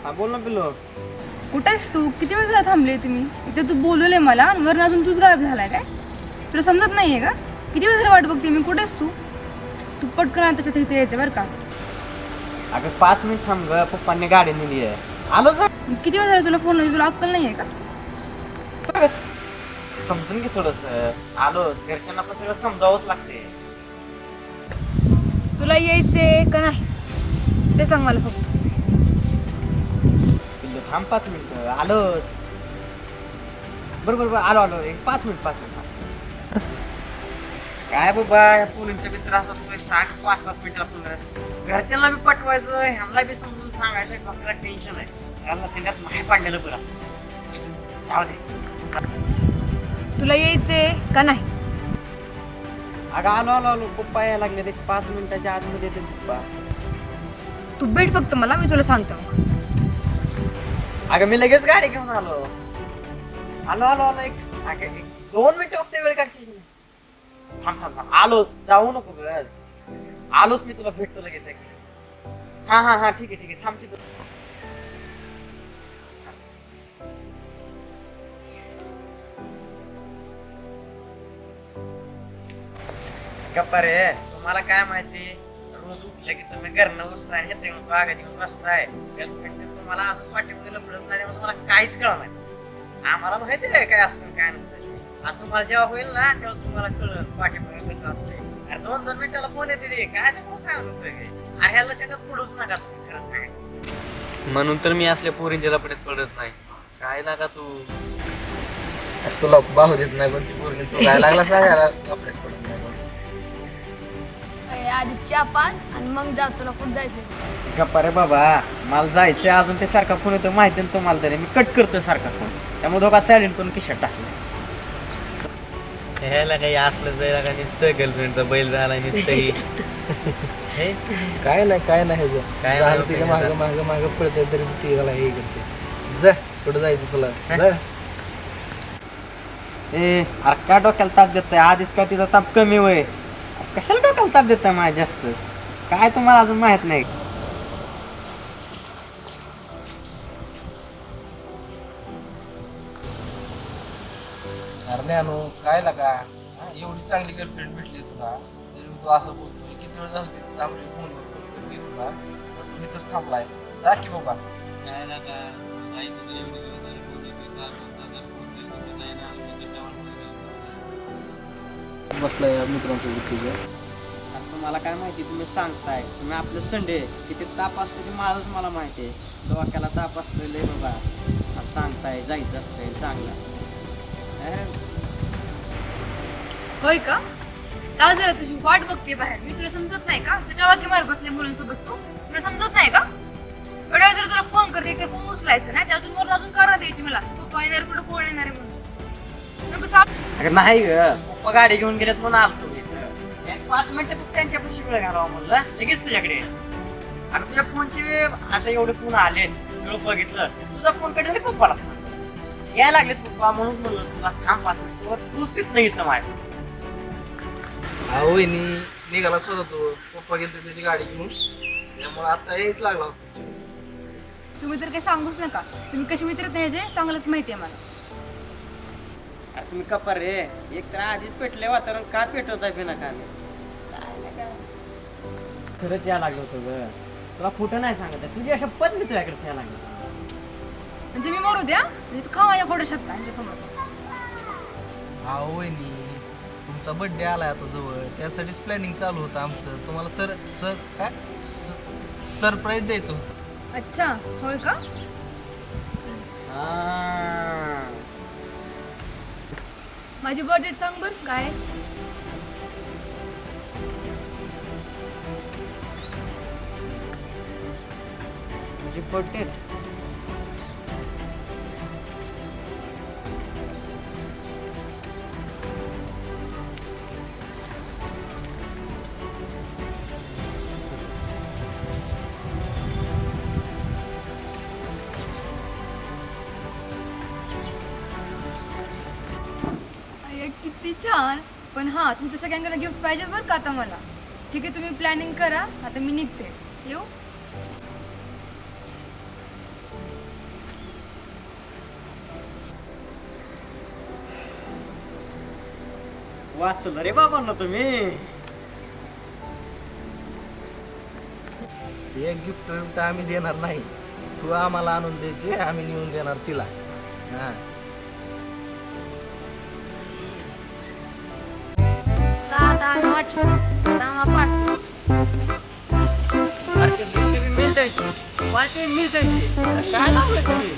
हा बोल ना पिल्लो. कुठे आहेस तू? किती वेळ झाला थांबले तुम्ही इथे? तू बोलवले मला आणि वरून अजून तूच गायब झालाय काय? तुला समजत नाहीये का? किती वेळ झाला वाट बघते मी. कुठे आहेस तू? तू पटकन त्याच्यात इथे यायचं बरं का. अगं 5 मिनिट थांब ग, पप्पांनी गाडी नेली आहे. आलो किती वेळ झाला तुला फोन लावली? तुला अक्कल नाहीये का? समजून घे थोडस. आलो, घरच्यांना पण सगळं समजावंच लागते. तुला यायचंय का नाही ते सांग मला फक्त. पिल्लू थांब 5 मिनिट. आलोच. बरोबर आलो आलो. एक 5 मिनिट 5 मिनिट. काय बाबा या पोलींचा बी त्रास असतोय. 5-5 मिनिट घरच्यांना बी पटवायचं, ह्यांना बी समजून सांगायचं. कसला टेन्शन आहे. ह्यांना त्याच्यात नाही पाडलेलं बरं असतं. जाऊ दे. तुला यायचंय का नाही? अगं आलो आलो आलो. पप्पा यायला लागले. 5 मिनिटाच्या आतमध्ये येते पप्पा. तू भेट फक्त मला, मी तुला सांगतो मग. अगं मी लगेच गाडी घेऊन आलो. आलो आलो आलो. एक 2 मिनिटं फक्त वेळ काढशील. थांब थांब थांब. आलो. जाऊ नको ग. आलोच मी, तुला भेटतो लगेच. हा हा हा ठीक आहे थांब तिथं. गप्पा रे, तुम्हाला काय माहिती, रोज उठलं की तुम्ही घरनं उठताय आणि येते बागात येऊन बसताय. गर्लफ्रेंडचे तुम्हाला अजून पाठीमध्ये लपडच नाही, तुम्हाला काहीच कळलं नाही. आम्हाला माहिती आहे काय असतं काय नसतं. आणि तुम्हाला जेव्हा होईल ना तेव्हा तुम्हाला कळलं पाठीमध्ये कसं असते. अरे 2-2 मिनिटाला फोन येते ते काय ते सांगत होतं. अरे ह्याला चटत पुढूच नका तुम्ही, खरं सांगा. म्हणून तर मी असल्या पोरींच्या लपड्यात पडत नाही. काय लागा तू तुला बाहू देत नाही कोणची पोरगी, तू काय लागला सांगायला लफड्यात पडत नाही कोणची. आधी चहा पान आणि मग जा, तुला कुठं जायचं. गप्पा रे बाबा, मला जायचंय. अजून ते सारखा फोन येतो माहिती ना तुम्हाला. तरी मी कट करतोय सारखा फोन. त्यामुळे दोघा सायलेंट करून खिशात टाकलं. ह्याला काही असलं जायला का नुसतं गर्लफ्रेंडचा बैल झाला नुसतं. काय नाही ह्याचं काय झालं नाही तिच्या होतं मागं मागं मागं पळतंय तरी ती त्याला हे करते. जा कुठं जायचं तुला, जा. अरे काय डोक्याला ताप देतोय? आधीच काय तिचा ताप कमी होय. कशाला डोक्याला ताप देतोय माझ्या जास्त? काय तुम्हाला अजून माहित नाही? अरे नाही आणू काय लागा, एवढी चांगली गर्लफ्रेंड भेटली तुला तरी तू असं बोलतोय. किती वेळ झालं तिथे थांबली, फोन करते तुला, पण तू इथंच थांबलाय. जा की बाबा. काय लागा, जायचं एवढी दिवस झाले बसलाय मित्रांसोबत तुझ्या. तुम्हाला काय माहिती? तुम्ही सांगताय तुम्ही आपलं संडे किती ताप असतो ते माझंच मला माहिती आहे. डोक्याला ताप असतोय लय बाबा. आणि सांगताय जायचं असतंय, चांगलं असतं. होय का? का जरा तुझी वाट बघते बाहेर. मी तुला समजत नाही का? त्याच्या वाक्य मार बसले मुलांसोबत तू. तुला समजत नाही का? एवढ्या वेळ जर तुला फोन करते तर फोन उचलायचं नाही. त्यातून वरून अजून करा द्यायची मला. पप्पा येणार कुठं, कोण येणार आहे म्हणून. नको चाल. नाही ग, पप्पा गाडी घेऊन गेलेत म्हणून आलतो मी इथं. एक 5 मिनिटं फक्त त्यांच्यापाशी वेळ घालावा म्हणलं. लगेच तुझ्याकडे यायचं. अरे तुझ्या फोनची आता एवढे फोन आले, सगळं बघितलं. तुझा फोन कडे तरी पप्पाला फोन यायला लागले पप्पा, म्हणून म्हणलं तुला थांब 5 मिनिट. तूच तिथं नाही येतं माझ्या. वहिनी निघालाच होता तो, पप्पा गेले त्याची गाडी घेऊन, त्यामुळे आता यायच लागला होता. तुम्ही तर काही सांगूच नका. तुम्ही कशी मित्र न्यायचे चांगलंच माहिती आहे मला. अरे तुम्ही कपर रे, एक तर आधीच पेटले वातावरण, का पेटवत आहे बिनाकाने? खरंच या लागलं होतं ग. तुला खोटं नाही सांगत आहे. तुझी अशा पद मी तुझ्याकडे यायला लागलं. म्हणजे मी मरू द्या, म्हणजे तू खावायला फोडू शकता यांच्यासमोर. वहिनी तुमचा बर्थडे आलाय आता जवळ, त्यासाठीच प्लॅनिंग चालू होतं आमचं. तुम्हाला सरप्राईज द्यायचं होतं. अच्छा होय का? माझी बर्थडे सांग बरं काय? तुझी बर्थडे किती छान. पण हा, तुमच्या सगळ्यांकडे गिफ्ट पाहिजेत बरं का आता मला. ठीक आहे, तुम्ही प्लॅनिंग करा. आता मी निघते. येऊ? वाचलं रे बाबांना तुम्ही. एक गिफ्ट विफ्ट आम्ही देणार नाही, तू आम्हाला आणून द्यायची, आम्ही नेऊन देणार तिला. हा आता आम्ही वाचू आता आम्हा पाठ अरे ते मिळतंय पार्टी मिळतंय काय लागलं तुम्ही